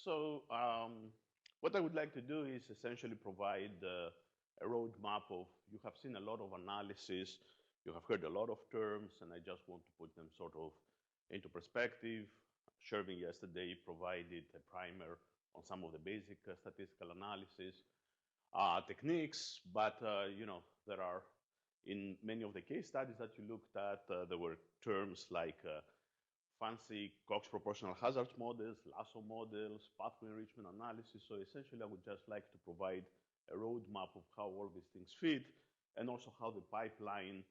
So what I would like to do is essentially provide a roadmap of, you have seen a lot of analysis, you have heard a lot of terms, and I just want to put them sort of into perspective. Shervin yesterday provided a primer on some of the basic statistical analysis techniques, but there are, in many of the case studies that you looked at, there were terms like fancy Cox proportional hazards models, lasso models, pathway enrichment analysis. So essentially, I would just like to provide a roadmap of how all these things fit, and also how the pipeline,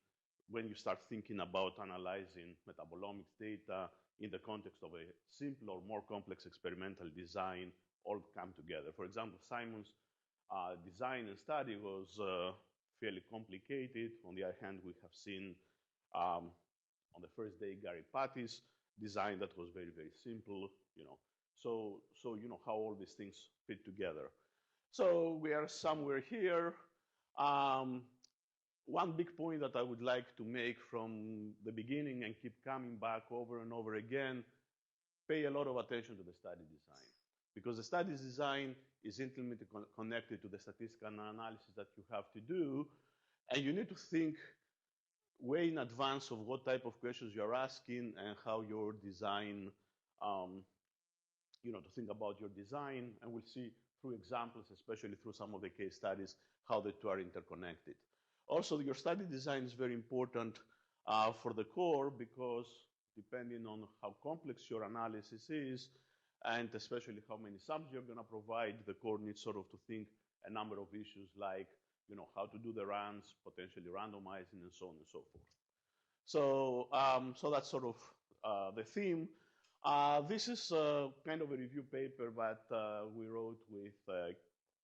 when you start thinking about analyzing metabolomics data in the context of a simple or more complex experimental design, all come together. For example, Simon's design and study was fairly complicated. On the other hand, we have seen on the first day Gary Patty's design that was very, very simple, So how all these things fit together. So we are somewhere here. One big point that I would like to make from the beginning and keep coming back over and over again, pay a lot of attention to the study design, because the study design is intimately connected to the statistical analysis that you have to do, and you need to think way in advance of what type of questions you're asking and how your design, to think about your design, and we'll see through examples, especially through some of the case studies, how the two are interconnected. Also, your study design is very important for the core, because depending on how complex your analysis is, and especially how many subjects you're going to provide, the core needs sort of to think a number of issues like, how to do the runs, potentially randomizing, and so on and so forth. So, so that's sort of the theme. This is kind of a review paper that we wrote with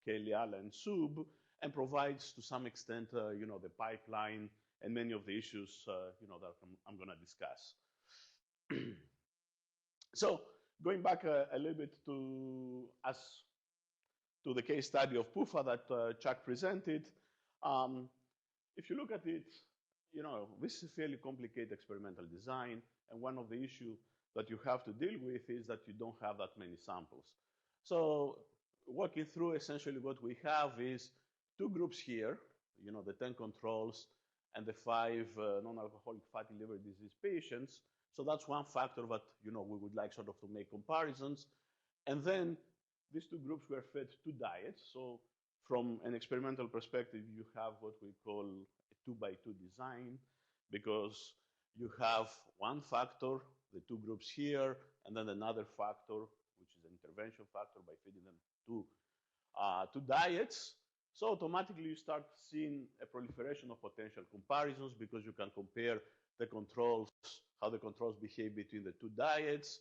Kelly, Alla, and Sub, and provides to some extent, the pipeline and many of the issues, that I'm going to discuss. So, going back a little bit to the case study of PUFA that Chuck presented, if you look at it, this is a fairly complicated experimental design, and one of the issues that you have to deal with is that you don't have that many samples. So walking through, essentially what we have is two groups here, the 10 controls and the 5 non-alcoholic fatty liver disease patients. So that's one factor that we would like sort of to make comparisons. And then these two groups were fed two diets. So from an experimental perspective, you have what we call a 2x2 design, because you have one factor, the two groups here, and then another factor, which is an intervention factor, by feeding them two diets. So automatically you start seeing a proliferation of potential comparisons, because you can compare the controls, how the controls behave between the two diets,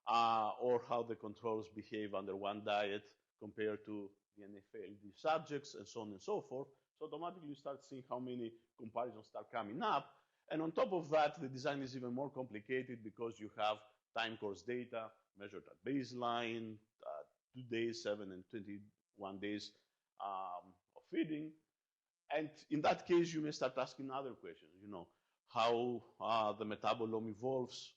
or how the controls behave under one diet compared to the NFLD subjects, and so on and so forth. So automatically you start seeing how many comparisons start coming up. And on top of that, the design is even more complicated, because you have time course data measured at baseline, 2 days, 7 and 21 days of feeding. And in that case, you may start asking other questions, how the metabolome evolves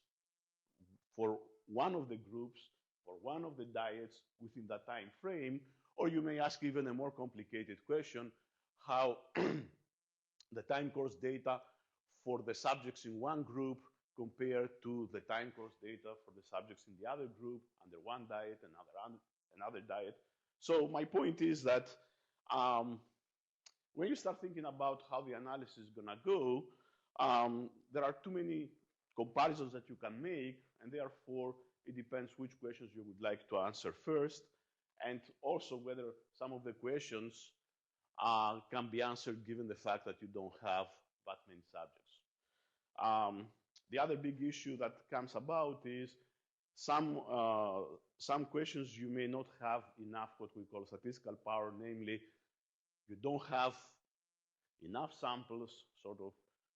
for one of the groups, for one of the diets within that time frame. Or you may ask even a more complicated question, how the time course data for the subjects in one group compared to the time course data for the subjects in the other group under one diet and another diet. So my point is that when you start thinking about how the analysis is going to go, there are too many comparisons that you can make, and therefore it depends which questions you would like to answer first, and also whether some of the questions can be answered given the fact that you don't have that many subjects. The other big issue that comes about is some questions you may not have enough what we call statistical power, namely you don't have enough samples sort of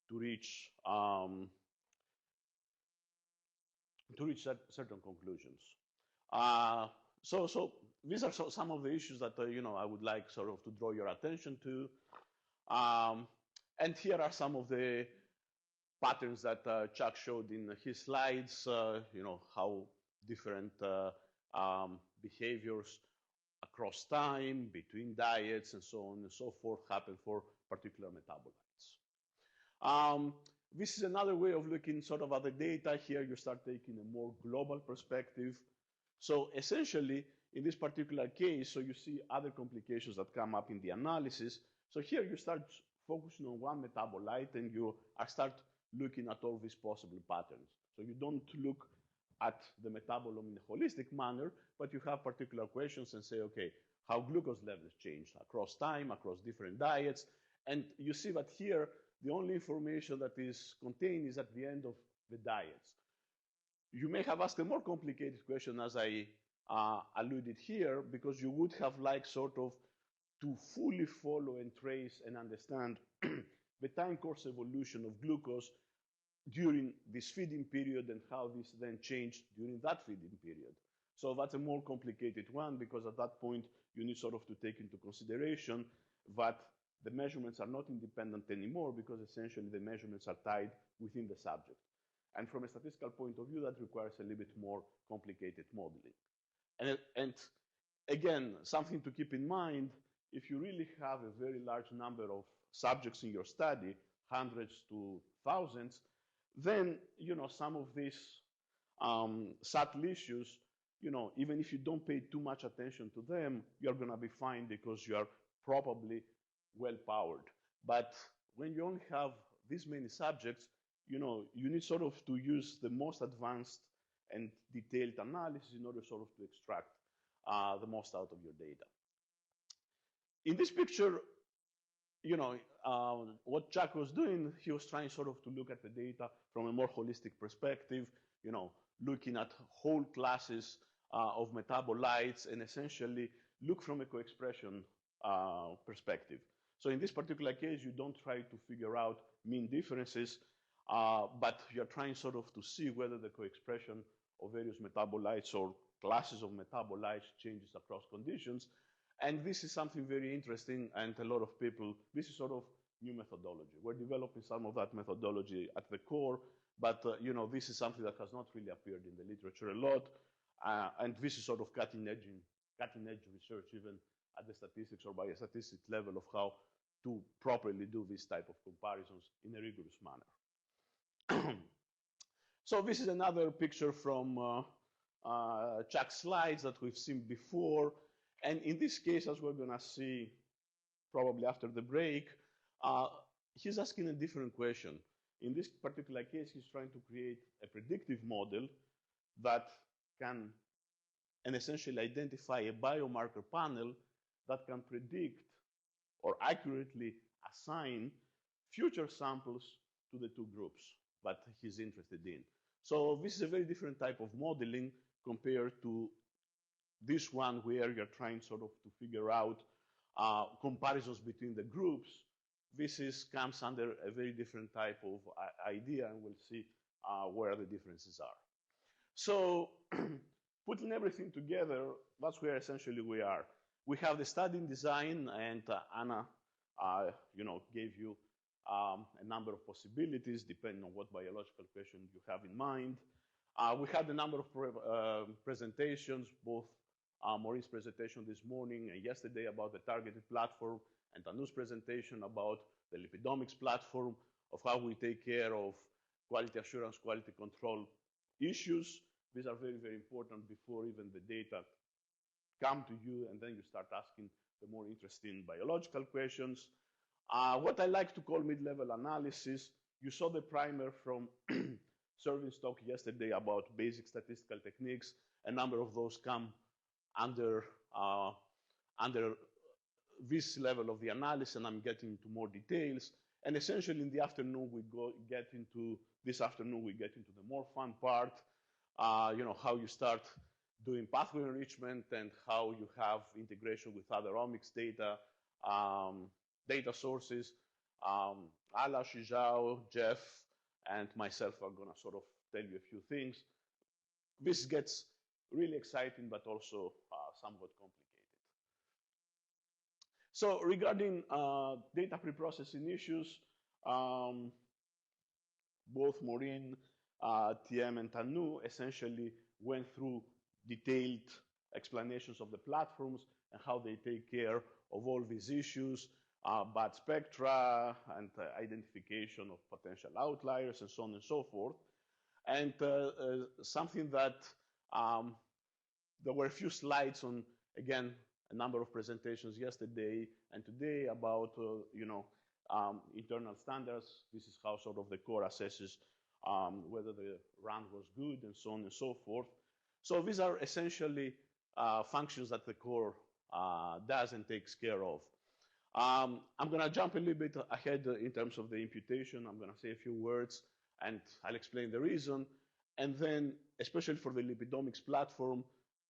to reach certain conclusions. So these are some of the issues that I would like sort of to draw your attention to. And here are some of the patterns that Chuck showed in his slides. How different behaviors across time, between diets, and so on and so forth happen for particular metabolites. This is another way of looking sort of at the data. Here you start taking a more global perspective. So essentially, in this particular case, so you see other complications that come up in the analysis. So here you start focusing on one metabolite and you start looking at all these possible patterns. So you don't look at the metabolome in a holistic manner, but you have particular questions and say, okay, how glucose levels change across time, across different diets. And you see that here, the only information that is contained is at the end of the diets. You may have asked a more complicated question, as I alluded here, because you would have liked sort of to fully follow and trace and understand the time course evolution of glucose during this feeding period and how this then changed during that feeding period. So that's a more complicated one, because at that point, you need sort of to take into consideration that the measurements are not independent anymore, because essentially the measurements are tied within the subject. And from a statistical point of view, that requires a little bit more complicated modeling. And again, something to keep in mind, if you really have a very large number of subjects in your study, hundreds to thousands, then, you know, some of these subtle issues, you know, even if you don't pay too much attention to them, you're going to be fine because you are probably well powered. But when you only have this many subjects, you know, you need sort of to use the most advanced and detailed analysis in order sort of to extract the most out of your data. In this picture, you know, what Jack was doing, he was trying sort of to look at the data from a more holistic perspective, you know, looking at whole classes of metabolites and essentially look from a co-expression perspective. So in this particular case, you don't try to figure out mean differences, but you're trying sort of to see whether the co-expression of various metabolites or classes of metabolites changes across conditions. And this is something very interesting, and a lot of people, this is sort of new methodology. We're developing some of that methodology at the core, but you know, this is something that has not really appeared in the literature a lot, and this is sort of cutting edge research, even at the statistics or biostatistics level, of how to properly do this type of comparisons in a rigorous manner. So this is another picture from Chuck's slides that we've seen before. And in this case, as we're going to see probably after the break, he's asking a different question. In this particular case, he's trying to create a predictive model that can and essentially identify a biomarker panel that can predict or accurately assign future samples to the two groups that he's interested in. So this is a very different type of modeling compared to this one where you're trying sort of to figure out comparisons between the groups. This comes under a very different type of idea, and we'll see where the differences are. So putting everything together, that's where essentially we are. We have the study design, and Anna you know, gave you a number of possibilities depending on what biological question you have in mind. We had a number of presentations, both Maureen's presentation this morning and yesterday about the targeted platform, and Tanu's presentation about the lipidomics platform, of how we take care of quality assurance, quality control issues. These are very, very important before even the data come to you, and then you start asking the more interesting biological questions. What I like to call mid-level analysis, you saw the primer from Servin's talk yesterday about basic statistical techniques. A number of those come under this level of the analysis, and I'm getting into more details. And essentially in the afternoon, this afternoon we get into the more fun part, you know, how you start doing pathway enrichment and how you have integration with other omics data, data sources. Ala, Shizhao, Jeff, and myself are going to sort of tell you a few things. This gets really exciting, but also somewhat complicated. So regarding data preprocessing issues, both Maureen, TM, and Tanu essentially went through detailed explanations of the platforms and how they take care of all these issues, bad spectra and identification of potential outliers and so on and so forth. And something that there were a few slides on, again, a number of presentations yesterday and today about, internal standards. This is how sort of the core assesses whether the run was good and so on and so forth. So these are essentially functions that the core does and takes care of. I'm going to jump a little bit ahead in terms of the imputation. I'm going to say a few words, and I'll explain the reason. And then, especially for the lipidomics platform,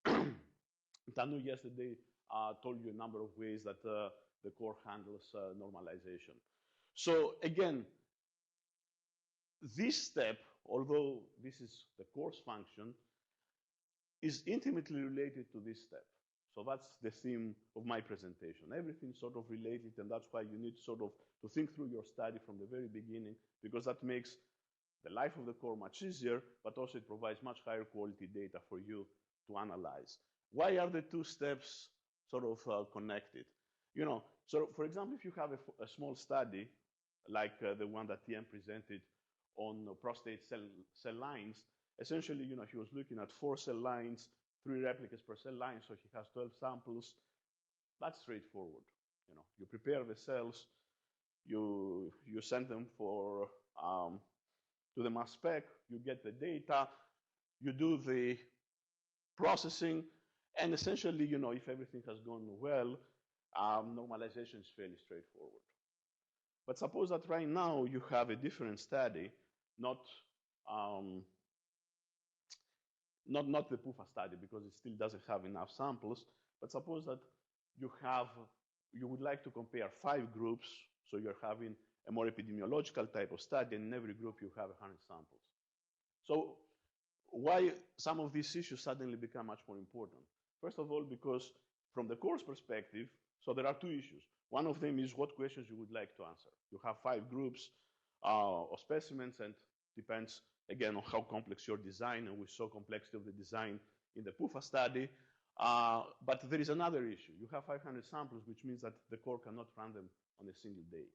Tanu yesterday told you a number of ways that the core handles normalization. So again, this step, although this is the core's function, is intimately related to this step. So that's the theme of my presentation. Everything's sort of related, and that's why you need sort of to think through your study from the very beginning, because that makes the life of the core much easier, but also it provides much higher quality data for you to analyze. Why are the two steps sort of connected? So for example, if you have a small study, like the one that TM presented on prostate cell lines, essentially, he was looking at 4 cell lines, 3 replicas per cell line, so he has 12 samples. That's straightforward. You prepare the cells, you send them for to the mass spec, you get the data, you do the processing, and essentially, if everything has gone well, normalization is fairly straightforward. But suppose that right now you have a different study, not the PUFA study, because it still doesn't have enough samples, but suppose that you would like to compare 5 groups, so you're having a more epidemiological type of study, and in every group you have 100 samples. So why some of these issues suddenly become much more important? First of all, because from the course perspective, so there are 2 issues. One of them is what questions you would like to answer. You have 5 groups of specimens, and depends, again, on how complex your design, and we saw complexity of the design in the PUFA study. But there is another issue. You have 500 samples, which means that the core cannot run them on a single day.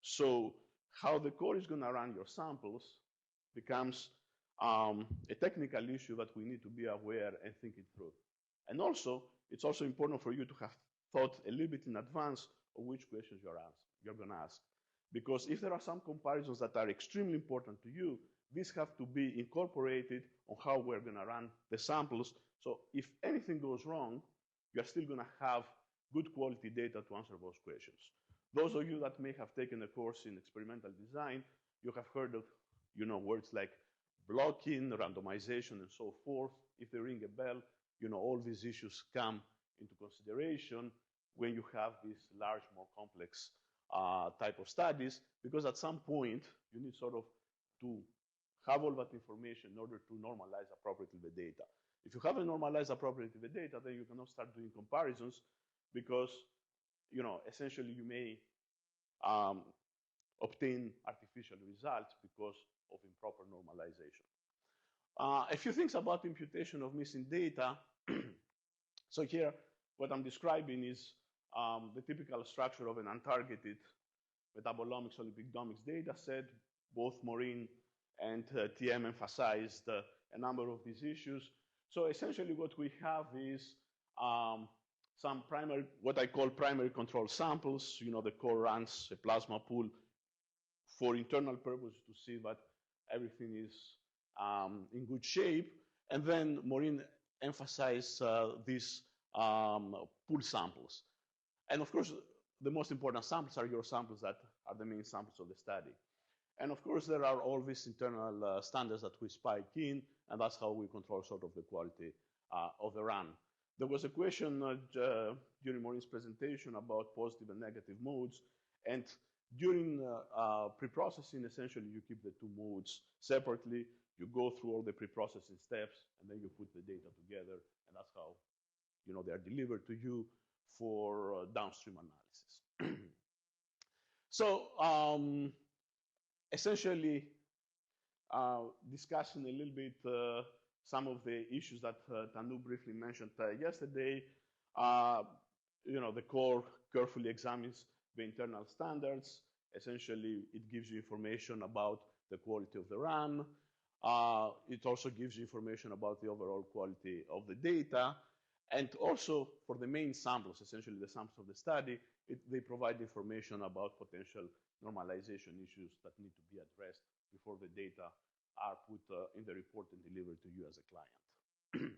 So how the core is going to run your samples becomes a technical issue that we need to be aware and think it through. And also, it's also important for you to have thought a little bit in advance of which questions you're going to ask. Because if there are some comparisons that are extremely important to you, these have to be incorporated on how we're going to run the samples. So if anything goes wrong, you're still going to have good quality data to answer those questions. Those of you that may have taken a course in experimental design, you have heard of words like blocking, randomization, and so forth. If they ring a bell, all these issues come into consideration when you have these large, more complex type of studies, because at some point, you need sort of to have all that information in order to normalize appropriately the data. If you haven't normalized appropriately the data, then you cannot start doing comparisons, because essentially you may obtain artificial results because of improper normalization. A few things about imputation of missing data. So here, what I'm describing is the typical structure of an untargeted metabolomics or lipidomics data set. Both Maureen and TM emphasized a number of these issues. So essentially what we have is some primary, what I call primary control samples. The core runs a plasma pool for internal purposes to see that everything is in good shape. And then Maureen emphasized these pool samples. And of course, the most important samples are your samples that are the main samples of the study. And of course, there are all these internal standards that we spike in, and that's how we control sort of the quality of the run. There was a question during Maureen's presentation about positive and negative modes. And during pre-processing, essentially, you keep the 2 modes separately. You go through all the pre-processing steps, and then you put the data together, and that's how they are delivered to you for downstream analysis. So essentially, discussing a little bit some of the issues that Tanu briefly mentioned yesterday. The core carefully examines the internal standards. Essentially, it gives you information about the quality of the run. It also gives you information about the overall quality of the data. And also, for the main samples, essentially the samples of the study, they provide information about potential normalization issues that need to be addressed before the data are put in the report and delivered to you as a client.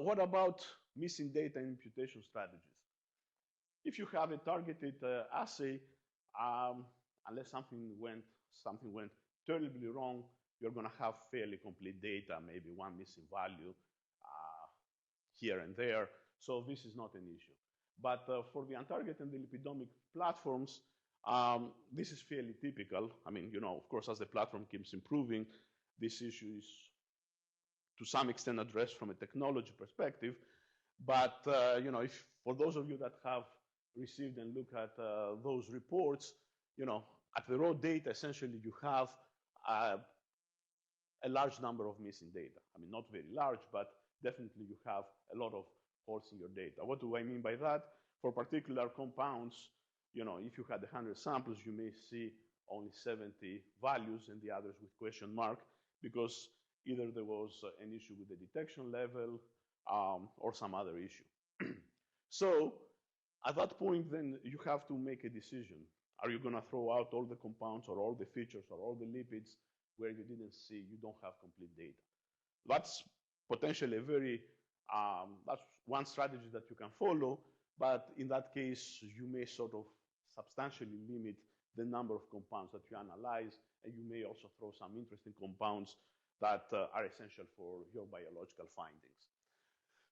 What about missing data and imputation strategies? If you have a targeted assay, unless something went terribly wrong, you're going to have fairly complete data, maybe one missing value here and there. So this is not an issue. But for the untargeted and the lipidomic platforms, this is fairly typical. I mean, of course, as the platform keeps improving, this issue is to some extent addressed from a technology perspective. But if for those of you that have received and look at those reports, at the raw data, essentially you have a large number of missing data. I mean, not very large, but definitely you have a lot of holes in your data. What do I mean by that? For particular compounds, if you had 100 samples, you may see only 70 values and the others with question mark, because either there was an issue with the detection level or some other issue. So at that point, then you have to make a decision. Are you going to throw out all the compounds or all the features or all the lipids where you didn't see, you don't have complete data? That's potentially that's one strategy that you can follow, but in that case, you may sort of substantially limit the number of compounds that you analyze, and you may also throw some interesting compounds that are essential for your biological findings.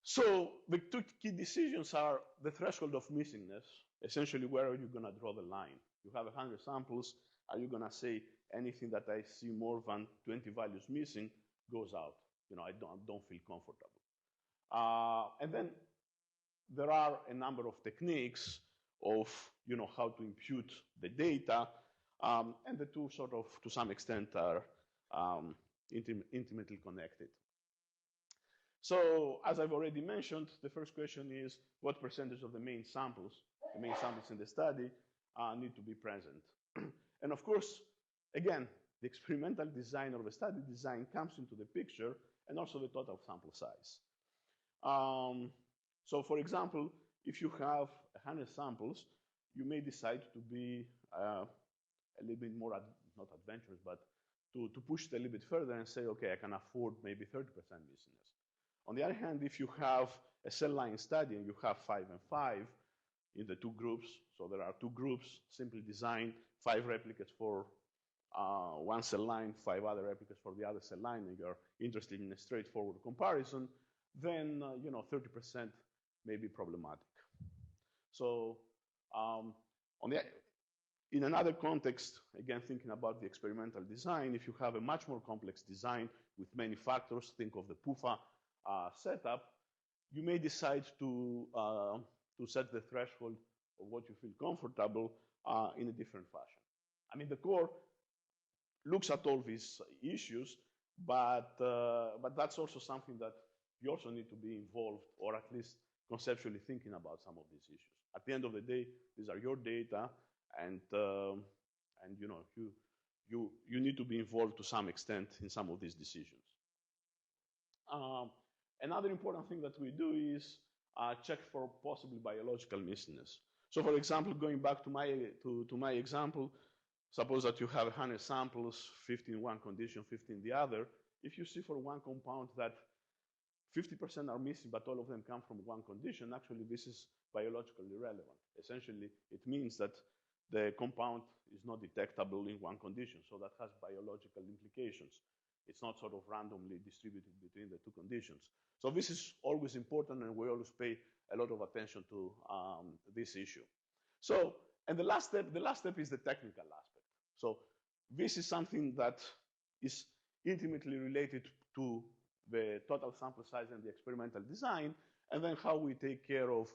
So the two key decisions are the threshold of missingness. Essentially, where are you going to draw the line? You have 100 samples. Are you going to say anything that I see more than 20 values missing goes out? I don't feel comfortable. And then there are a number of techniques of how to impute the data, and the two sort of, to some extent, are intimately connected. So, as I've already mentioned, the first question is, what percentage of the main samples in the study need to be present? And of course, again, the experimental design or the study design comes into the picture, and also the total sample size. So, for example, if you have 100 samples, you may decide to be a little bit more, not adventurous, but to push it a little bit further and say, okay, I can afford maybe 30% missingness. On the other hand, if you have a cell line study and you have 5 and 5 in the two groups, so there are two groups, simply design 5 replicates for one cell line, 5 other replicates for the other cell line, and you're interested in a straightforward comparison, then 30% may be problematic. So in another context, again, thinking about the experimental design, if you have a much more complex design with many factors, think of the PUFA setup, you may decide to set the threshold of what you feel comfortable in a different fashion. I mean, the core looks at all these issues, but that's also something that you also need to be involved, or at least conceptually thinking about some of these issues. At the end of the day, these are your data, and you need to be involved to some extent in some of these decisions. Another important thing that we do is check for possible biological missingness. So, for example, going back to my example, suppose that you have 100 samples, 50 in one condition, 50 in the other. If you see for one compound that 50% are missing, but all of them come from one condition, actually this is biologically relevant. Essentially, it means that the compound is not detectable in one condition, so that has biological implications. It's not sort of randomly distributed between the two conditions. So this is always important, and we always pay a lot of attention to this issue. So, and the last step is the technical aspect. So this is something that is intimately related to the total sample size and the experimental design, and then how we take care of,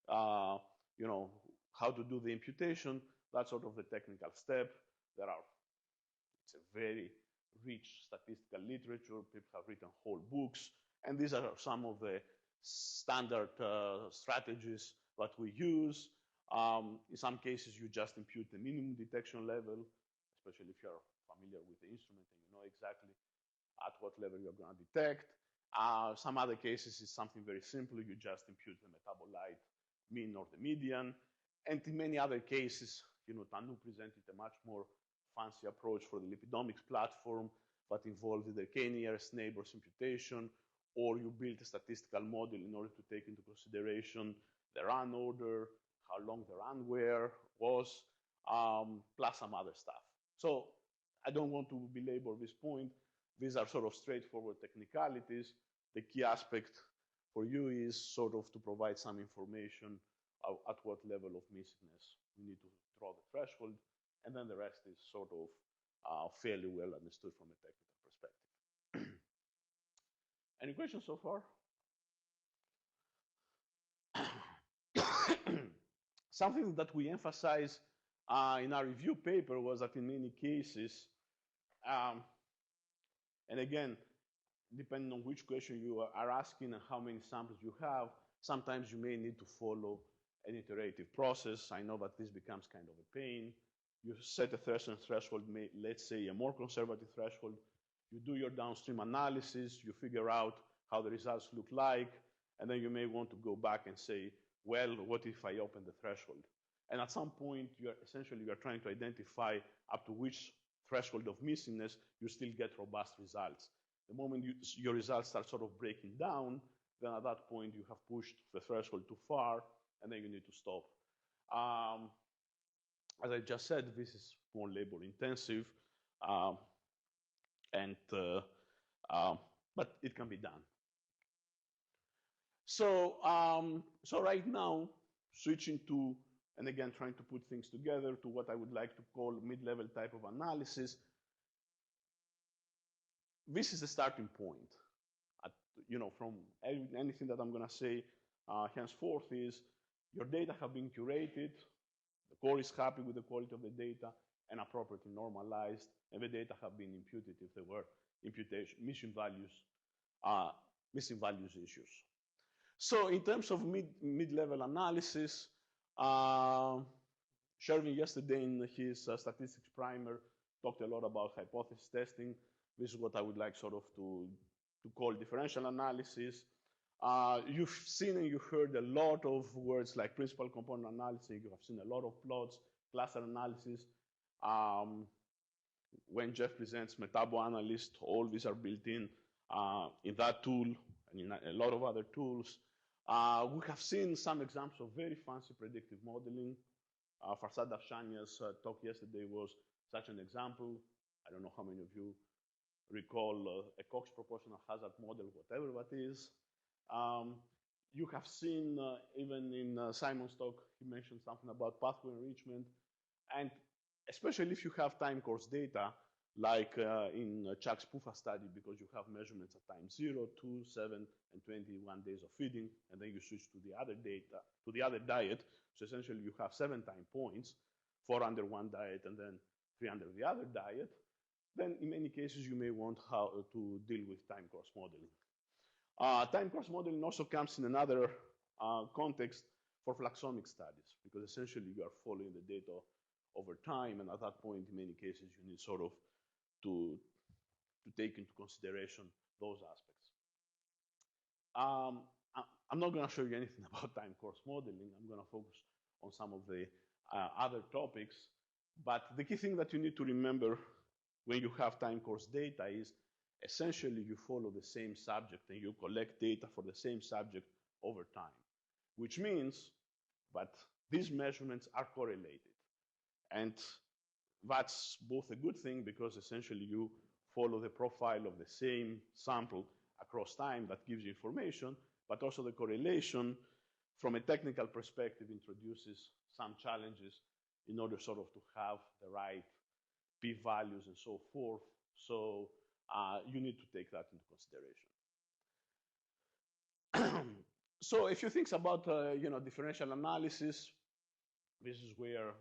how to do the imputation. That's sort of the technical step. It's a very rich statistical literature. People have written whole books. And these are some of the standard strategies that we use. In some cases, you just impute the minimum detection level, especially if you're familiar with the instrument and you know exactly at what level you're going to detect. Some other cases is something very simple. You just impute the metabolite mean or the median. And in many other cases, Tanu presented a much more fancy approach for the lipidomics platform that involves either k-nearest neighbors imputation, or you build a statistical model in order to take into consideration the run order, how long the run was, plus some other stuff. So I don't want to belabor this point. These are sort of straightforward technicalities. The key aspect for you is sort of to provide some information at what level of missingness we need to draw the threshold, and then the rest is sort of fairly well understood from a technical perspective. Any questions so far? Something that we emphasize in our review paper was that in many cases, and again, depending on which question you are asking and how many samples you have, sometimes you may need to follow an iterative process. I know that this becomes kind of a pain. You set a threshold, let's say a more conservative threshold. You do your downstream analysis. You figure out how the results look like. And then you may want to go back and say, well, what if I open the threshold? And at some point, you're trying to identify up to which threshold of missingness you still get robust results. The moment your results start sort of breaking down, then at that point you have pushed the threshold too far, and then you need to stop. As I just said, this is more labor intensive, but it can be done. So right now, switching to, and again, trying to put things together to what I would like to call mid-level type of analysis. This is the starting point. From anything that I'm going to say henceforth is your data have been curated, the core is happy with the quality of the data and appropriately normalized, and the data have been imputed if there were missing values issues. So in terms of mid-level analysis, Shervin yesterday in his statistics primer talked a lot about hypothesis testing. This is what I would like sort of to call differential analysis. You've seen and you heard a lot of words like principal component analysis. You have seen a lot of plots, cluster analysis. When Jeff presents MetaboAnalyst, all these are built in that tool and in a lot of other tools. We have seen some examples of very fancy predictive modeling. Farsad Afshania's talk yesterday was such an example. I don't know how many of you recall a Cox proportional hazard model, whatever that is. You have seen, even in Simon's talk, he mentioned something about pathway enrichment. And especially if you have time course data, like in Chuck's PUFA study, because you have measurements at time 0, 2, 7, and 21 days of feeding, and then you switch to the other data, to the other diet. So essentially you have 7 time points, 4 under one diet and then 3 under the other diet. Then in many cases you may want how to deal with time course modeling. Time course modeling also comes in another context for fluxomic studies, because essentially you are following the data over time, and at that point, in many cases, you need sort of to take into consideration those aspects. I'm not going to show you anything about time course modeling. I'm going to focus on some of the other topics. But the key thing that you need to remember when you have time course data is essentially you follow the same subject and you collect data for the same subject over time, which means that these measurements are correlated. And that's both a good thing, because essentially you follow the profile of the same sample across time that gives you information, but also the correlation from a technical perspective introduces some challenges in order sort of to have the right p-values and so forth. So you need to take that into consideration. So a few things about differential analysis. This is where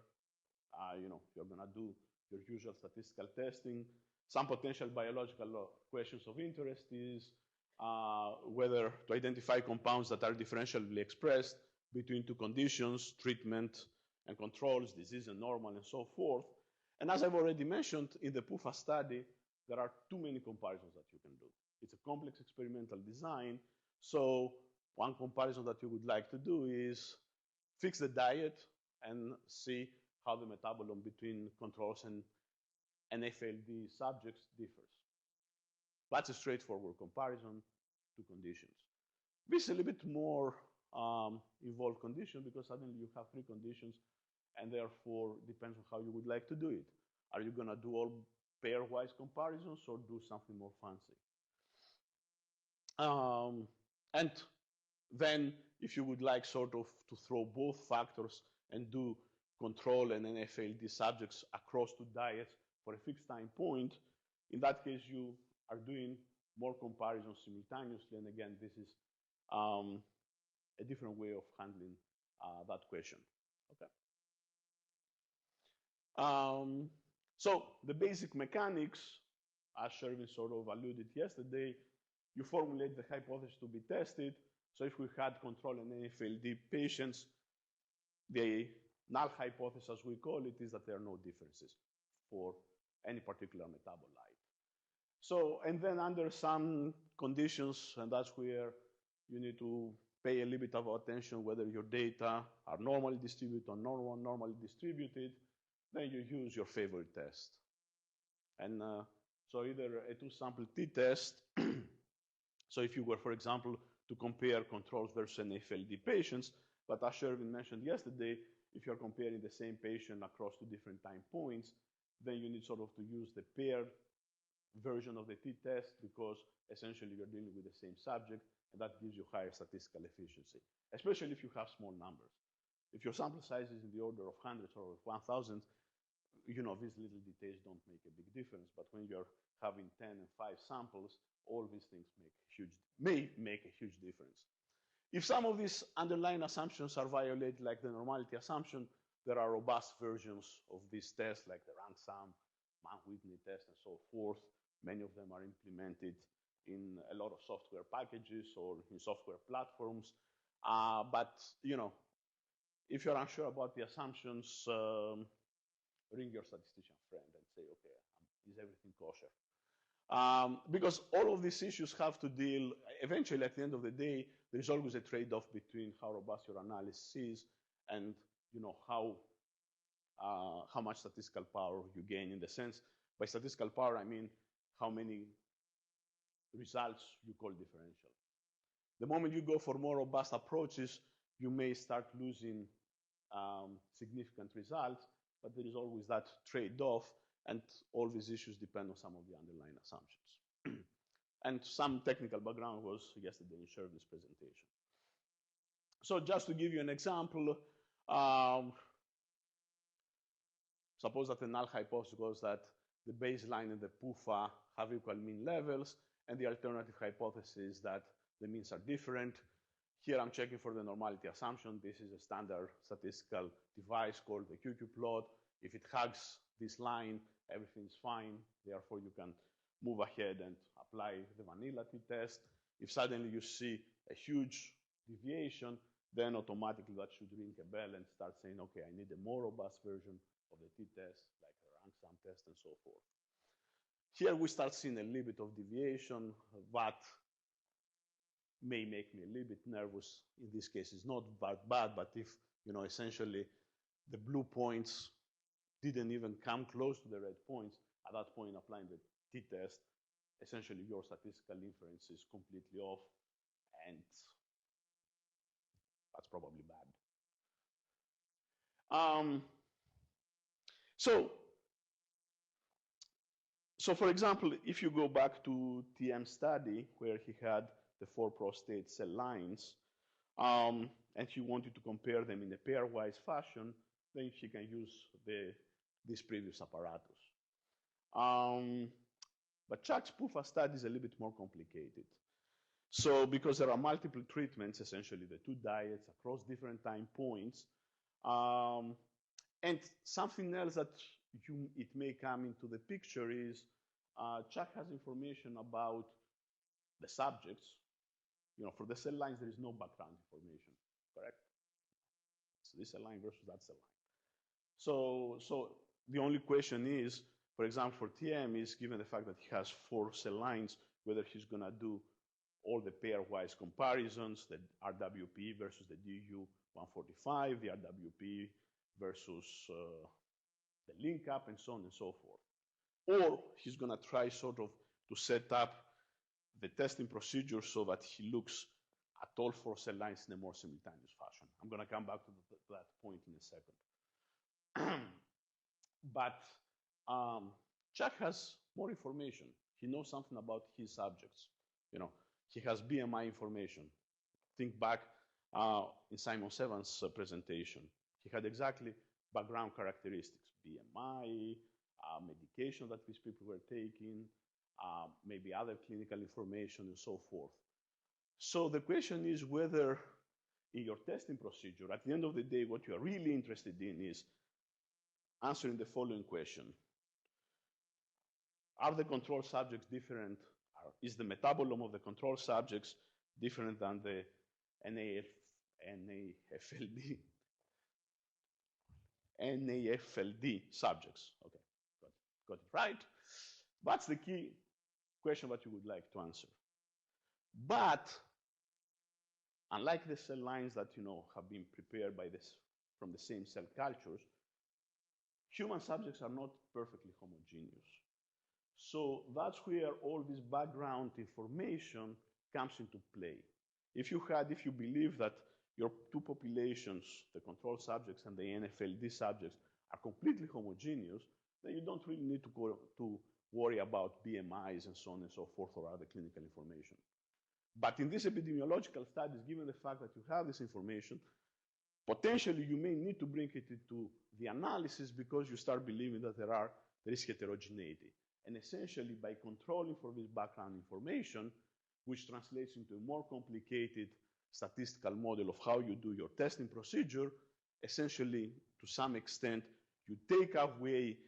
you're going to do your usual statistical testing. Some potential biological questions of interest is whether to identify compounds that are differentially expressed between two conditions, treatment and controls, disease and normal, and so forth. And as I've already mentioned, in the PUFA study, there are too many comparisons that you can do. It's a complex experimental design, so one comparison that you would like to do is fix the diet and see how the metabolome between controls and FLD subjects differs. That's a straightforward comparison to conditions. This is a little bit more involved condition because suddenly you have three conditions and therefore depends on how you would like to do it. Are you going to do all pairwise comparisons or do something more fancy? And then if you would like sort of to throw both factors and do control and NFLD subjects across two diets for a fixed time point, in that case you are doing more comparisons simultaneously. And again, this is a different way of handling that question. Okay. So the basic mechanics, as Sherwin sort of alluded yesterday, you formulate the hypothesis to be tested. So if we had control and NFLD patients, the null hypothesis, as we call it, is that there are no differences for any particular metabolite. So, and then under some conditions, and that's where you need to pay a little bit of attention whether your data are normally distributed or normally distributed, then you use your favorite test. And so either a two-sample t-test, so if you were, for example, to compare controls versus NFLD patients, but as Sherwin mentioned yesterday, if you're comparing the same patient across two different time points, then you need sort of to use the paired version of the t-test because essentially you're dealing with the same subject, and that gives you higher statistical efficiency, especially if you have small numbers. If your sample size is in the order of hundreds or 1,000, you know, these little details don't make a big difference, but when you're having 10 and 5 samples, all these things may make a huge difference. If some of these underlying assumptions are violated, like the normality assumption, there are robust versions of these tests, like the rank sum, Mann-Whitney test, and so forth. Many of them are implemented in a lot of software packages or in software platforms. But, you know, if you're unsure about the assumptions, ring your statistician friend and say, okay, is everything kosher? Because all of these issues have to deal, eventually at the end of the day, there's always a trade-off between how robust your analysis is and, you know, how much statistical power you gain. In the sense, by statistical power, I mean how many results you call differential. The moment you go for more robust approaches, you may start losing significant results, but there is always that trade-off, and all these issues depend on some of the underlying assumptions. And some technical background was yesterday in Sherwin's presentation. So just to give you an example, suppose that the null hypothesis was that the baseline and the PUFA have equal mean levels, and the alternative hypothesis is that the means are different. Here I'm checking for the normality assumption. This is a standard statistical device called the QQ plot. If it hugs this line, everything's fine. Therefore, you can move ahead and apply the vanilla t-test. If suddenly you see a huge deviation, then automatically that should ring a bell and start saying, okay, I need a more robust version of the t-test, like a rank sum test and so forth. Here we start seeing a little bit of deviation. That may make me a little bit nervous. In this case, it's not that bad, but if, you know, essentially the blue points didn't even come close to the red points, at that point applying the t-test, essentially your statistical inference is completely off, and that's probably bad. So for example, if you go back to TM's study where he had the 4 prostate cell lines, and he wanted to compare them in a pairwise fashion, then he can use this previous apparatus. But Chuck's PUFA study is a little bit more complicated. So because there are multiple treatments, essentially the 2 diets across different time points, and something else that it may come into the picture is Chuck has information about the subjects. For the cell lines, there is no background information, correct? So this cell line versus that cell line. So the only question is, for example, for TM is given the fact that he has 4 cell lines, whether he's going to do all the pairwise comparisons, the RWP versus the DU145, the RWP versus the link up, and so on and so forth. Or he's going to try sort of to set up the testing procedure so that he looks at all 4 cell lines in a more simultaneous fashion. I'm going to come back to that point in a second. But Chuck has more information. He knows something about his subjects. He has BMI information. Think back in Simon Sevans' presentation. He had exactly background characteristics, BMI, medication that these people were taking, maybe other clinical information, and so forth. So the question is whether in your testing procedure, at the end of the day, what you are really interested in is answering the following question. Are the control subjects different? Is the metabolome of the control subjects different than the NAFLD subjects? Okay, got it right. That's the key question that you would like to answer. But unlike the cell lines that have been prepared from the same cell cultures, human subjects are not perfectly homogeneous. So that's where all this background information comes into play. If you believe that your 2 populations, the control subjects and the NFLD subjects, are completely homogeneous, then you don't really need to worry about BMIs and so on and so forth or other clinical information. But in these epidemiological studies, given the fact that you have this information, potentially you may need to bring it into the analysis because you start believing that there is heterogeneity. And essentially, by controlling for this background information, which translates into a more complicated statistical model of how you do your testing procedure, essentially, to some extent, you take away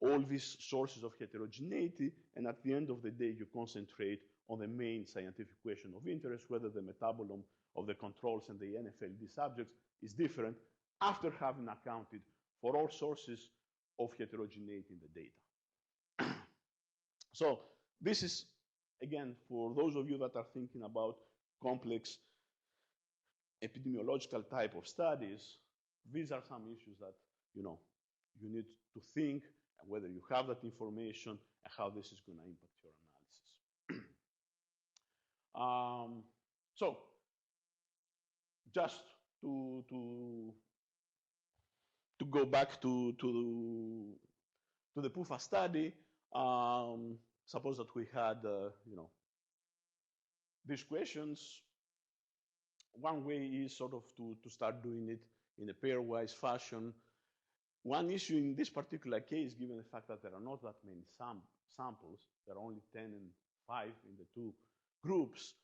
all these sources of heterogeneity, and at the end of the day, you concentrate on the main scientific question of interest, whether the metabolome of the controls and the NFLD subjects is different after having accounted for all sources of heterogeneity in the data. So this is, again, for those of you that are thinking about complex epidemiological type of studies, these are some issues that you need to think, and whether you have that information and how this is going to impact your analysis. So just to go back to the PUFA study, suppose that we had these questions. One way is sort of to start doing it in a pairwise fashion. One issue in this particular case, given the fact that there are not that many samples, there are only 10 and 5 in the 2 groups,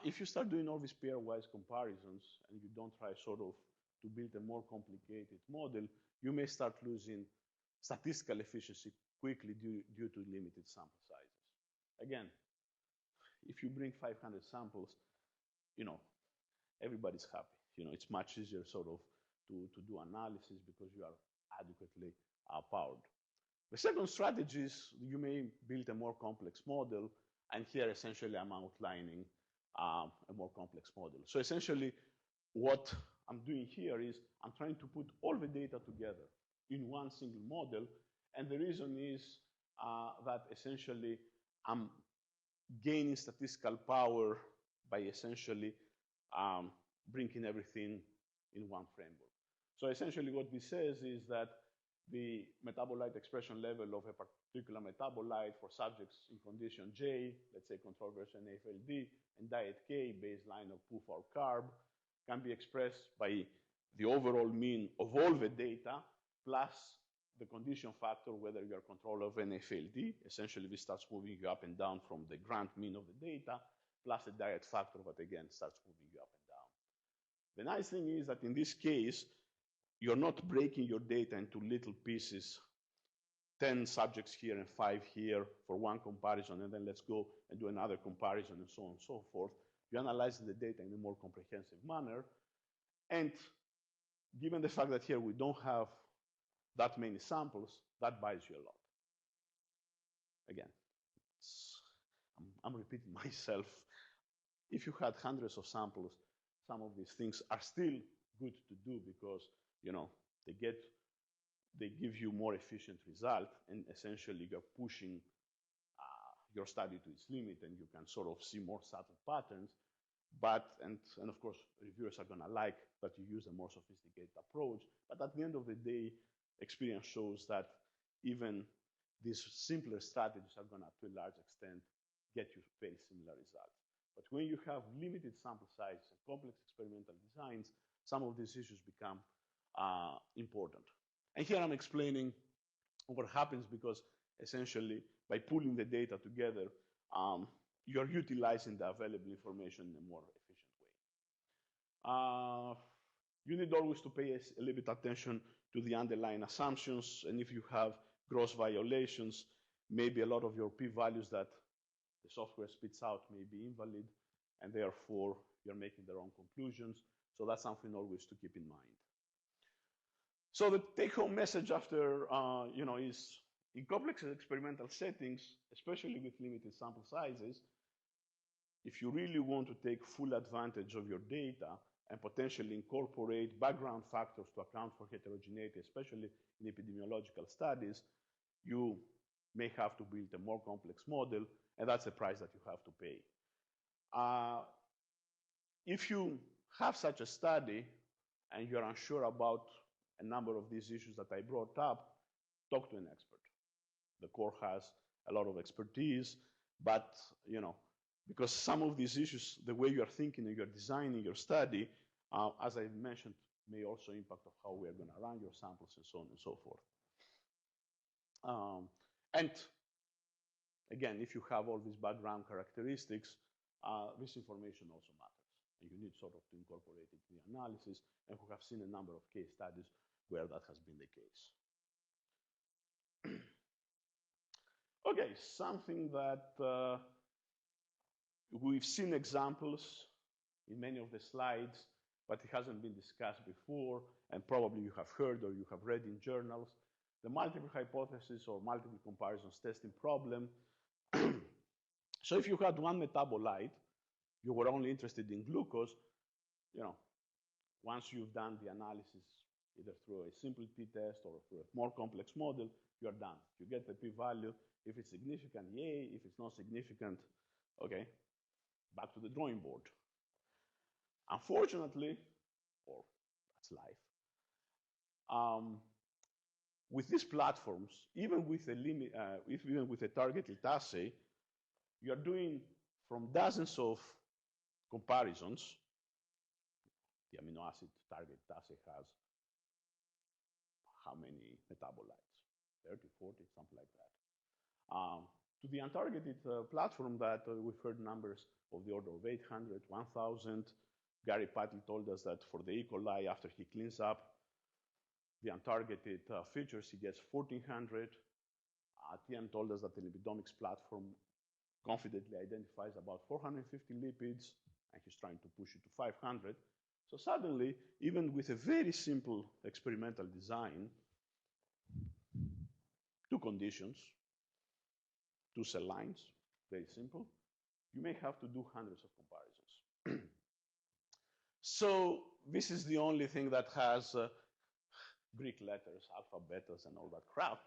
if you start doing all these pairwise comparisons and you don't try sort of to build a more complicated model, you may start losing statistical efficiency quickly due to limited sample sizes. Again, if you bring 500 samples, everybody's happy. It's much easier sort of to do analysis because you are adequately powered. The second strategy is you may build a more complex model, and here essentially I'm outlining a more complex model. So essentially what I'm doing here is I'm trying to put all the data together in one single model, and the reason is that essentially I'm gaining statistical power by essentially bringing everything in one framework. So essentially what this says is that the metabolite expression level of a particular metabolite for subjects in condition J, let's say control versus NAFLD, and diet K, baseline of PUFA or carb, can be expressed by the overall mean of all the data plus the condition factor, whether you are control of NAFLD. Essentially, this starts moving you up and down from the grant mean of the data, plus the diet factor that again starts moving you up and down. The nice thing is that in this case, you're not breaking your data into little pieces 10 subjects here and 5 here for one comparison, and then let's go and do another comparison, and so on and so forth. You analyze the data in a more comprehensive manner. And given the fact that here we don't have that many samples, that buys you a lot. Again, I'm repeating myself. If you had hundreds of samples, some of these things are still good to do because, they give you more efficient result, and essentially you're pushing your study to its limit, and you can sort of see more subtle patterns. But, and of course, reviewers are gonna like that you use a more sophisticated approach. But at the end of the day, experience shows that even these simpler strategies are gonna, to a large extent, get you very similar results. But when you have limited sample size and complex experimental designs, some of these issues become important. And here I'm explaining what happens because essentially by pooling the data together, you're utilizing the available information in a more efficient way. You need always to pay a little bit attention to the underlying assumptions, and if you have gross violations, maybe a lot of your p-values that the software spits out may be invalid, and therefore you're making the wrong conclusions. So that's something always to keep in mind. So the take-home message after, is in complex experimental settings, especially with limited sample sizes, if you really want to take full advantage of your data and potentially incorporate background factors to account for heterogeneity, especially in epidemiological studies, you may have to build a more complex model, and that's the price that you have to pay. If you have such a study and you're unsure about a number of these issues that I brought up, talk to an expert. The core has a lot of expertise, but because some of these issues, the way you're thinking and you're designing your study, as I mentioned, may also impact on how we're going to run your samples and so on and so forth. And again, if you have all these background characteristics, this information also matters. And you need sort of to incorporate it in the analysis, and we have seen a number of case studies where that has been the case. Okay, something that we've seen examples in many of the slides, but it hasn't been discussed before, and probably you have heard or you have read in journals, the multiple hypothesis or multiple comparisons testing problem. So if you had one metabolite, you were only interested in glucose, once you've done the analysis, either through a simple t-test or through a more complex model, you're done. You get the p-value. If it's significant, yay. If it's not significant, okay, back to the drawing board. Unfortunately, or that's life, with these platforms, even with a targeted assay, you're doing from dozens of comparisons. The amino acid target assay has how many metabolites? 30, 40, something like that. To the untargeted platform that we've heard numbers of the order of 800, 1,000. Gary Patil told us that for the E. coli, after he cleans up the untargeted features, he gets 1,400. Tian told us that the lipidomics platform confidently identifies about 450 lipids, and he's trying to push it to 500. So suddenly, even with a very simple experimental design, 2 conditions, 2 cell lines, very simple, you may have to do hundreds of comparisons. So this is the only thing that has Greek letters, alpha, betas, and all that crap.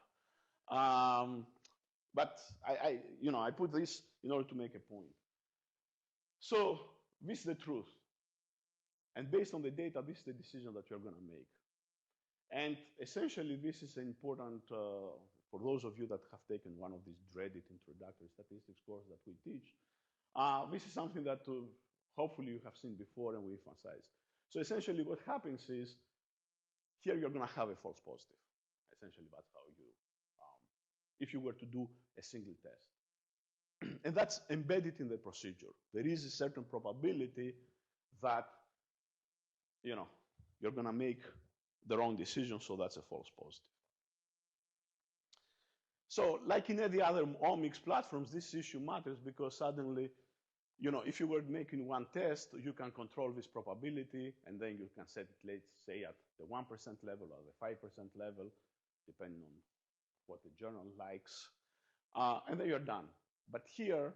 But I put this in order to make a point. So this is the truth. And based on the data, this is the decision that you're going to make. And essentially, this is important for those of you that have taken one of these dreaded introductory statistics courses that we teach. This is something that hopefully you have seen before and we emphasize. So essentially what happens is, here you're going to have a false positive. Essentially, that's how you, if you were to do a single test. And that's embedded in the procedure. There is a certain probability that, you're going to make the wrong decision, so that's a false positive. So like in any other omics platforms, this issue matters because suddenly, if you were making one test, you can control this probability, and then you can set it, let's say, at the 1% level or the 5% level, depending on what the journal likes, and then you're done. But here,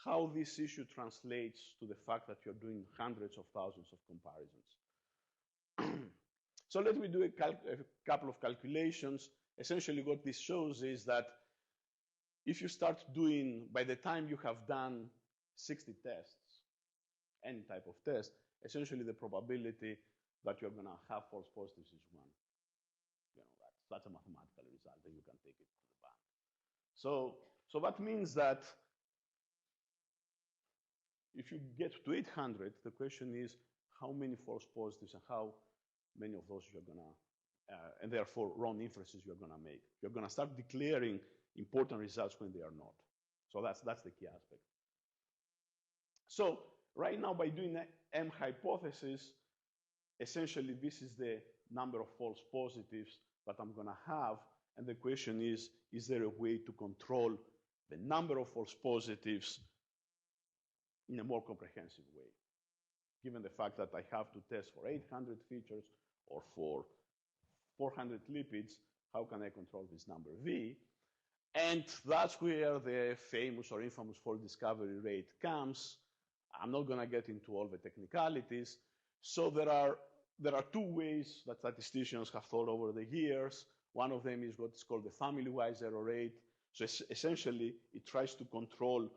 how this issue translates to the fact that you're doing hundreds of thousands of comparisons. So let me do a couple of calculations. Essentially, what this shows is that if you start doing, by the time you have done 60 tests, any type of test, essentially the probability that you're going to have false positives is 1. That's a mathematical result, and you can take it to the bank. So that means that if you get to 800, the question is how many false positives and how many of those you're going to, and therefore wrong inferences you're going to make. You're going to start declaring important results when they are not. So that's the key aspect. So right now, by doing the M hypothesis, essentially this is the number of false positives that I'm going to have. And the question is there a way to control the number of false positives in a more comprehensive way? Given the fact that I have to test for 800 features or for 400 lipids, how can I control this number V? And that's where the famous or infamous false discovery rate comes. I'm not going to get into all the technicalities. So there are two ways that statisticians have thought over the years. One of them is what's called the family-wise error rate. So essentially, it tries to control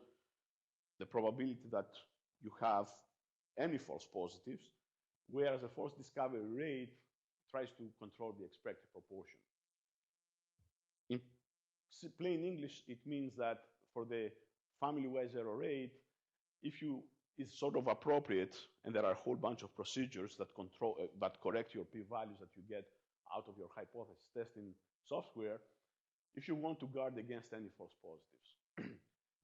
the probability that you have any false positives, whereas the false discovery rate tries to control the expected proportion. In plain English, it means that for the family-wise error rate, if it's sort of appropriate, and there are a whole bunch of procedures that correct your p-values that you get out of your hypothesis testing software, if you want to guard against any false positives.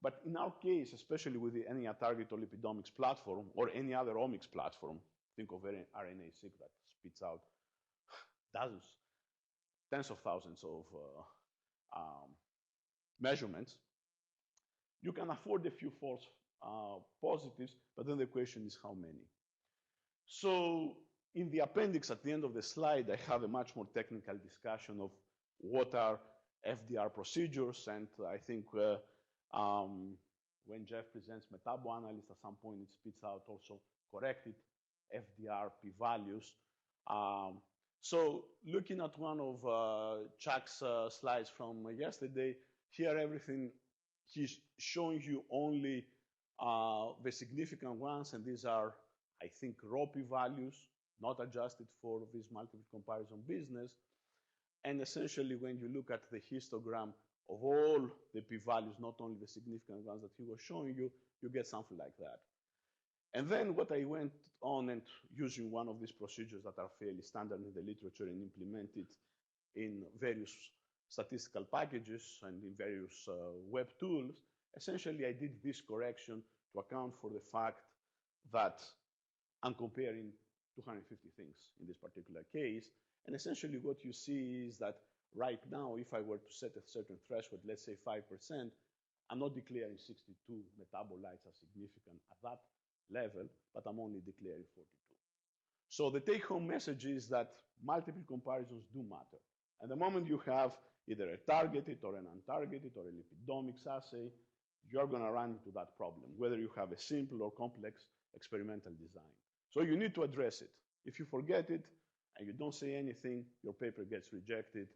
But in our case, especially with any target or lipidomics platform or any other omics platform, think of RNA-seq that spits out dozens, tens of thousands of measurements, you can afford a few false positives, but then the question is how many. So in the appendix at the end of the slide, I have a much more technical discussion of what are FDR procedures, and I think when Jeff presents metabo-analysis, at some point it spits out also corrected FDR p-values. So looking at one of Chuck's slides from yesterday, here everything, he's showing you only the significant ones, and these are, I think, raw p-values, not adjusted for this multiple comparison business. And essentially, when you look at the histogram of all the p-values, not only the significant ones that he was showing you, you get something like that. And then what I went on and using one of these procedures that are fairly standard in the literature and implemented in various statistical packages and in various web tools, essentially I did this correction to account for the fact that I'm comparing 250 things in this particular case. And essentially what you see is that right now, if I were to set a certain threshold, let's say 5%, I'm not declaring 62 metabolites as significant at that level, but I'm only declaring 42. So the take-home message is that multiple comparisons do matter. And the moment you have either a targeted or an untargeted or a lipidomics assay, you're going to run into that problem, whether you have a simple or complex experimental design. So you need to address it. If you forget it and you don't say anything, your paper gets rejected,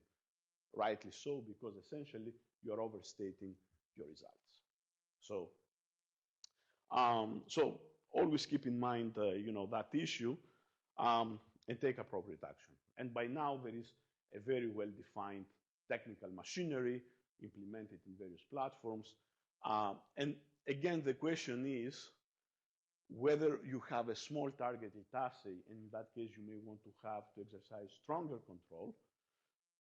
rightly so, because essentially you're overstating your results. So, so always keep in mind, that issue and take appropriate action. And by now there is a very well-defined technical machinery implemented in various platforms. And again, the question is whether you have a small targeted assay, and in that case, you may want to exercise stronger control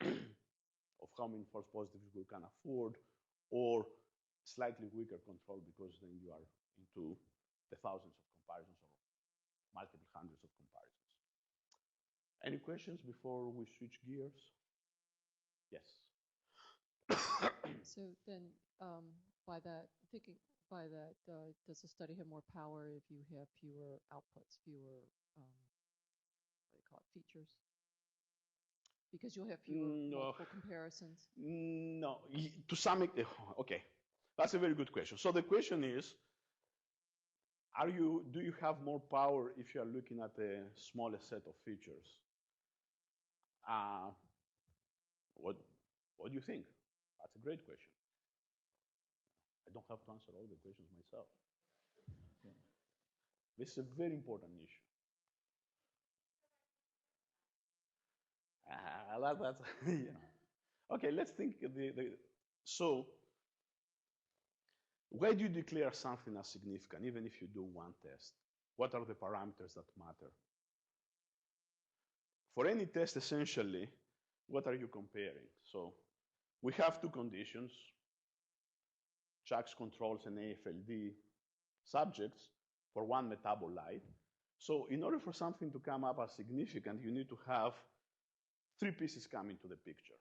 of how many false positives we can afford, or slightly weaker control, because then you are into the thousands of comparisons or multiple hundreds of comparisons. Any questions before we switch gears? Yes. So then, by that, thinking by that, does the study have more power if you have fewer outputs, fewer, what do you call it, features? Because you'll have fewer No, multiple comparisons. no. To some extent, okay, that's a very good question. So the question is, do you have more power if you are looking at a smaller set of features? Uh, what, what do you think? That's a great question. I don't have to answer all the questions myself. Yeah. This is a very important issue. That's, Okay, let's think. So, why do you declare something as significant, even if you do one test? What are the parameters that matter? For any test, essentially, what are you comparing? So, we have two conditions. Chuck's controls and AFLD subjects for one metabolite. So in order for something to come up as significant, you need to have three pieces come into the picture.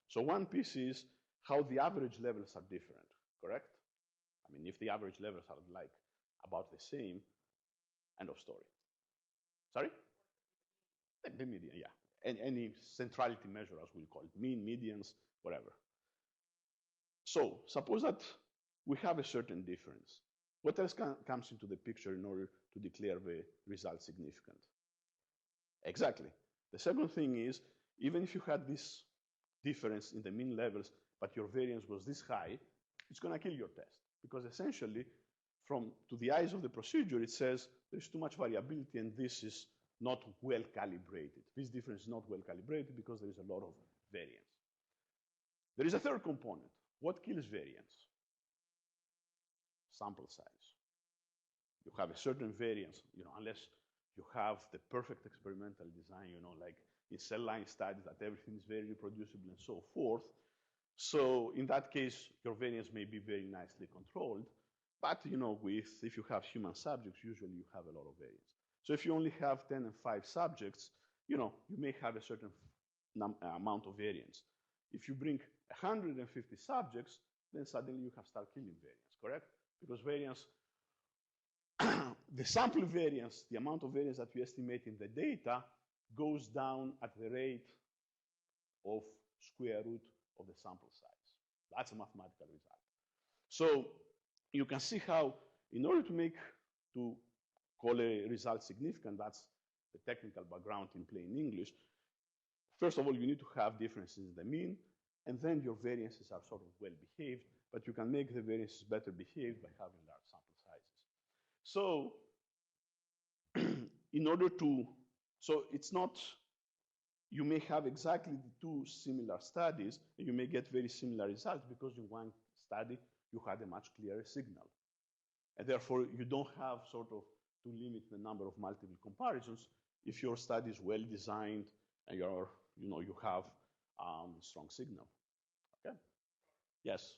So one piece is how the average levels are different, correct? I mean, if the average levels are like about the same, end of story. Sorry? The median, yeah. And any centrality measure, as we'll call it, mean, medians, whatever. So suppose that we have a certain difference. What else comes into the picture in order to declare the result significant? Exactly. The second thing is, even if you had this difference in the mean levels, but your variance was this high, it's going to kill your test. Because essentially, to the eyes of the procedure, it says there's too much variability and this is not well calibrated. This difference is not well calibrated because there is a lot of variance. There is a third component. What kills variance? Sample size. You have a certain variance, unless you have the perfect experimental design, like in cell line studies that everything is very reproducible and so forth. So in that case, your variance may be very nicely controlled. But if you have human subjects, usually you have a lot of variance. So if you only have 10 and 5 subjects, you may have a certain amount of variance. If you bring 150 subjects, then suddenly you have start killing variance, correct? Because variance, the sample variance, the amount of variance that you estimate in the data goes down at the rate of square root of the sample size. That's a mathematical result. So you can see how, in order to call a result significant, that's the technical background in plain English. First of all, you need to have differences in the mean, and then your variances are sort of well behaved, but you can make the variances better behaved by having large sample sizes. So so it's not, you may have exactly the two similar studies, and you may get very similar results because in one study you had a much clearer signal. And therefore, you don't have sort of to limit the number of multiple comparisons if your study is well designed and you have strong signal. Okay? Yes.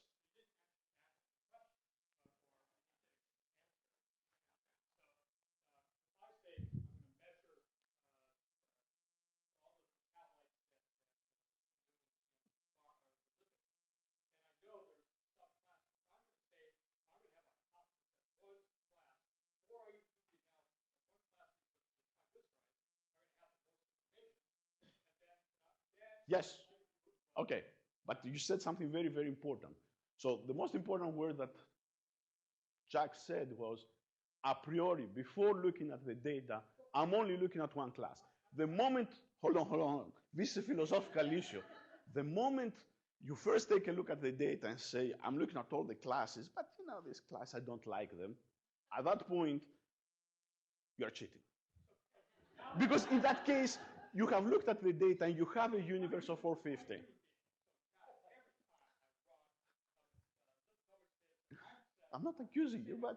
Yes. Okay. But you said something very, very important. So the most important word that Jack said was, a priori, before looking at the data, I'm only looking at one class. The moment, hold on. This is a philosophical issue. The moment you first take a look at the data and say, I'm looking at all the classes, but this class, I don't like them. At that point, you're cheating. Because in that case, you have looked at the data and you have a universe of 450. I'm not accusing you, but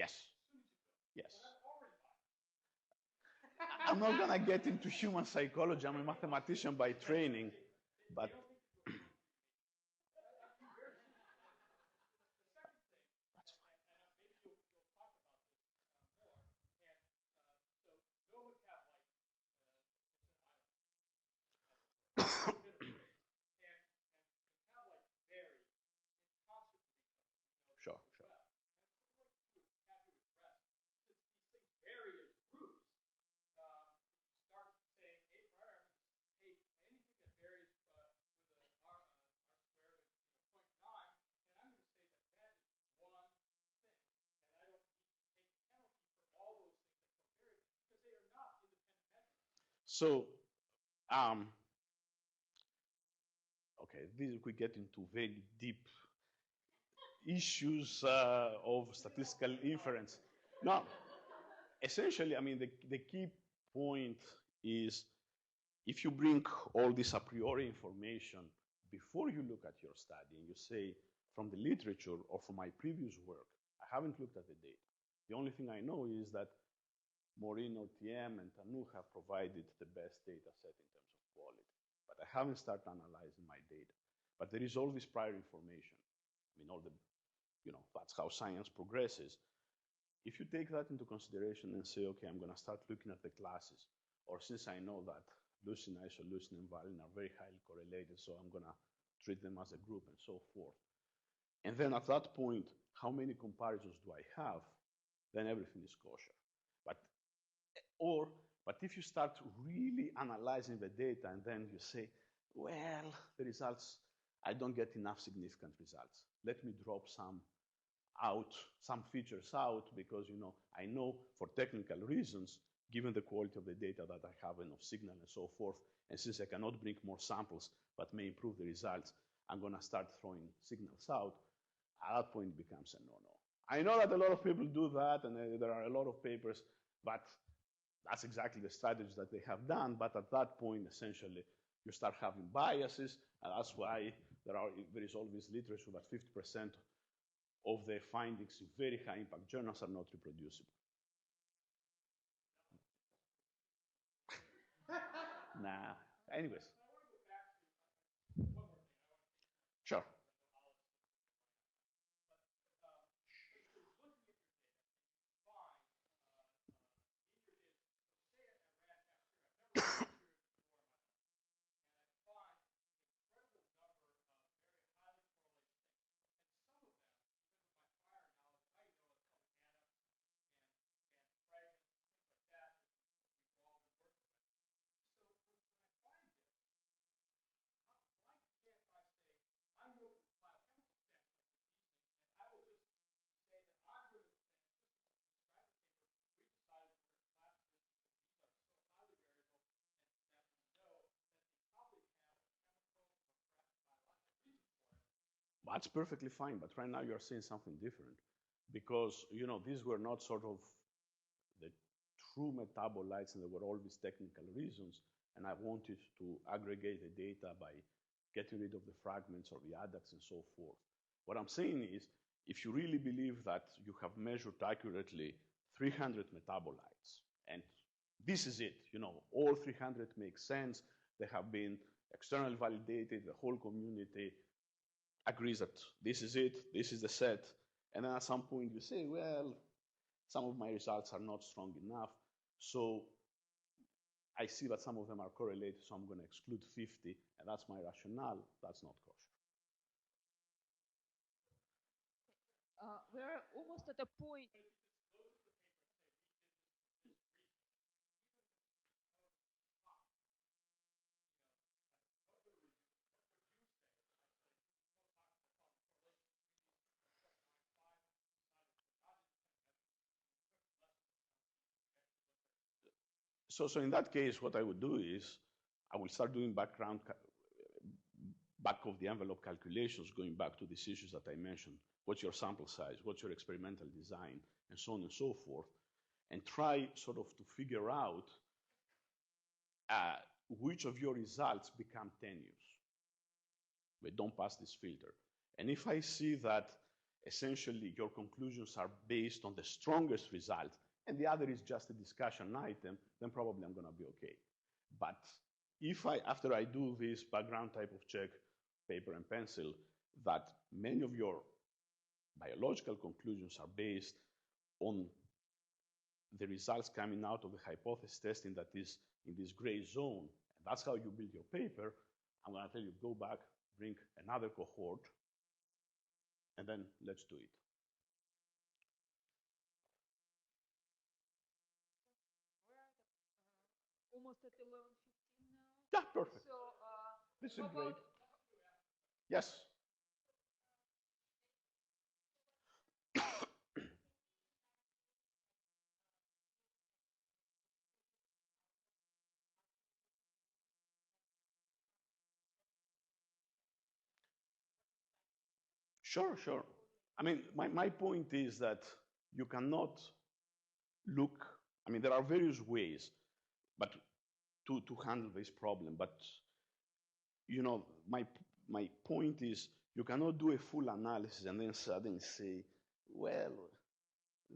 Yes. Yes. I'm not going to get into human psychology. I'm a mathematician by training, but sure, sure. So, um, okay, this we get into very deep issues of statistical inference. Now, essentially, I mean, the key point is if you bring all this a priori information before you look at your study and you say, from the literature or from my previous work, I haven't looked at the data. The only thing I know is that Maureen or TM and Tanu have provided the best data set in terms of quality. But I haven't started analyzing my data. But there is all this prior information. I mean, all the, that's how science progresses. If you take that into consideration and say, okay, I'm going to start looking at the classes, or since I know that leucine, isoleucine, and valine are very highly correlated, so I'm going to treat them as a group and so forth. And then at that point, how many comparisons do I have? Then everything is kosher. But if you start really analyzing the data and then you say, well, the results, I don't get enough significant results. Let me drop some features out because, I know for technical reasons, given the quality of the data that I have and of signal and so forth, and since I cannot bring more samples but may improve the results, I'm going to start throwing signals out. At that point, it becomes a no-no. I know that a lot of people do that, and there are a lot of papers, but that's exactly the strategy that they have done. But at that point, essentially, you start having biases, and that's why there is always literature that 50% of the findings in very high impact journals are not reproducible. Nah. Anyways. Sure. That's perfectly fine, but right now you're saying something different because, these were not sort of the true metabolites and there were all these technical reasons, and I wanted to aggregate the data by getting rid of the fragments or the adducts and so forth. What I'm saying is, if you really believe that you have measured accurately 300 metabolites, and this is it, all 300 make sense, they have been externally validated, the whole community agrees that this is it, this is the set, and then at some point you say, well, some of my results are not strong enough, so I see that some of them are correlated, so I'm going to exclude 50, and that's my rationale. That's not kosher. We're almost at the point. So in that case, what I would do is I will start doing back of the envelope calculations, going back to these issues that I mentioned. What's your sample size? What's your experimental design? And so on and so forth. And try sort of to figure out which of your results become tenuous. But don't pass this filter. And if I see that essentially your conclusions are based on the strongest result, and the other is just a discussion item, then probably I'm going to be okay. But if after I do this background type of check, paper and pencil, that many of your biological conclusions are based on the results coming out of the hypothesis testing that is in this gray zone, and that's how you build your paper, I'm going to tell you, go back, bring another cohort, and then let's do it. Almost at 11:15 now. Yeah, perfect. So, this is great. Yes. Sure, sure. I mean, my point is that you cannot look, I mean, there are various ways but to handle this problem, but you know, my point is you cannot do a full analysis and then suddenly say, well,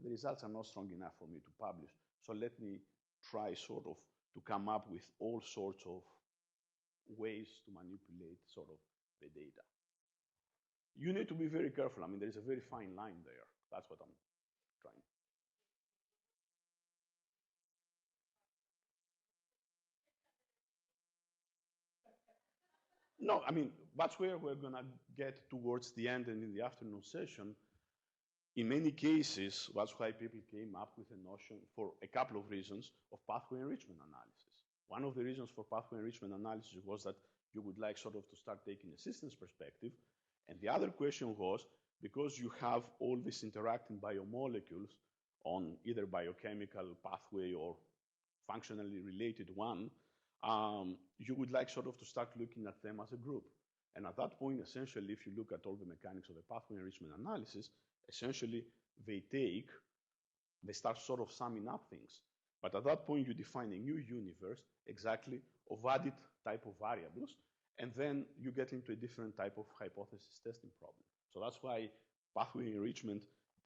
the results are not strong enough for me to publish, so let me try sort of to come up with all sorts of ways to manipulate sort of the data. You need to be very careful. I mean, there is a very fine line there. That's what I'm trying. No, I mean, that's where we're going to get towards the end and in the afternoon session. In many cases, that's why people came up with a notion, for a couple of reasons, of pathway enrichment analysis. One of the reasons for pathway enrichment analysis was that you would like sort of to start taking a systems perspective. And the other question was, because you have all these interacting biomolecules on either biochemical pathway or functionally related one, you would like sort of to start looking at them as a group. And at that point, essentially, if you look at all the mechanics of the pathway enrichment analysis, essentially they start sort of summing up things. But at that point, you define a new universe exactly of added type of variables, and then you get into a different type of hypothesis testing problem. So that's why pathway enrichment,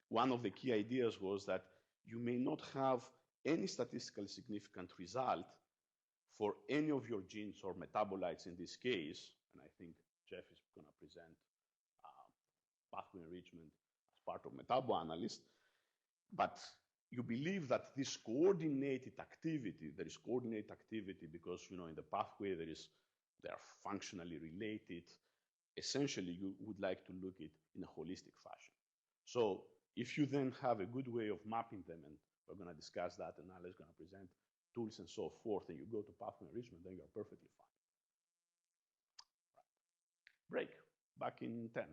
one of the key ideas was that you may not have any statistically significant result for any of your genes or metabolites in this case, and I think Jeff is going to present pathway enrichment as part of metaboanalysis, but you believe that this coordinated activity, there is coordinated activity because, you know, in the pathway they are functionally related. Essentially, you would like to look at it in a holistic fashion. So if you then have a good way of mapping them, and we're going to discuss that, and Alex is going to present tools and so forth, and you go to pathway enrichment, then you're perfectly fine. Right. Break. Back in 10.